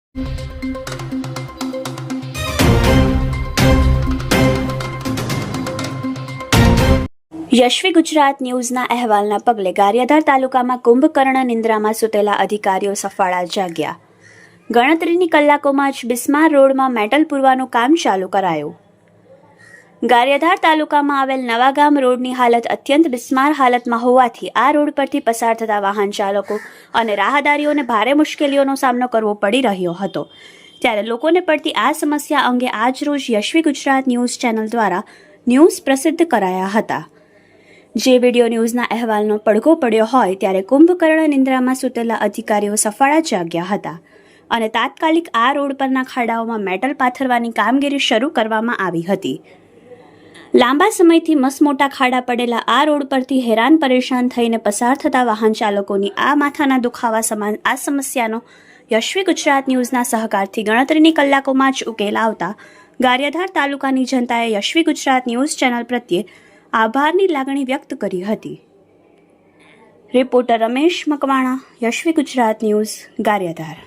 યશ્વી ગુજરાત ન્યૂઝના અહેવાલના પગલે ગારિયાધાર તાલુકામાં કુંભકર્ણ નિંદ્રામાં સૂતેલા અધિકારીઓ સફાળા જાગ્યા। ગણતરીની કલાકોમાં જ બિસ્માર રોડમાં મેટલ પૂરવાનું કામ ચાલુ કરાયું। ગારિયાધાર તાલુકામાં આવેલ નવાગામ રોડની હાલત અત્યંત બિસ્માર હાલતમાં હોવાથી આ રોડ પરથી પસાર થતા વાહન ચાલકો અને રાહદારીઓને ભારે મુશ્કેલીઓનો સામનો કરવો પડી રહ્યો હતો। ત્યારે લોકોને પડતી આ સમસ્યા અંગે આજરોજ યશ્વી ગુજરાત ન્યૂઝ ચેનલ દ્વારા ન્યૂઝ પ્રસિદ્ધ કરાયા હતા। જે વિડીયો ન્યૂઝના અહેવાલનો પડઘો પડ્યો હોય ત્યારે કુંભકર્ણ નિંદ્રામાં સૂતેલા અધિકારીઓ સફાળા જાગ્યા હતા અને તાત્કાલિક આ રોડ પરના ખાડાઓમાં મેટલ પાથરવાની કામગીરી શરૂ કરવામાં આવી હતી। લાંબા સમયથી મસમોટા ખાડા પડેલા આ રોડ પરથી હેરાન પરેશાન થઈને પસાર થતા વાહન ચાલકોની આ માથાના દુખાવા સમાન આ સમસ્યાનો યશ્વી ગુજરાત ન્યૂઝના સહકારથી ગણતરીની કલાકોમાં જ ઉકેલ આવતા ગારિયાધાર તાલુકાની જનતાએ યશ્વી ગુજરાત ન્યૂઝ ચેનલ પ્રત્યે આભારની લાગણી વ્યક્ત કરી હતી। Reporter Ramesh Makwana, Yashvi Gujarat news, Gariadhar.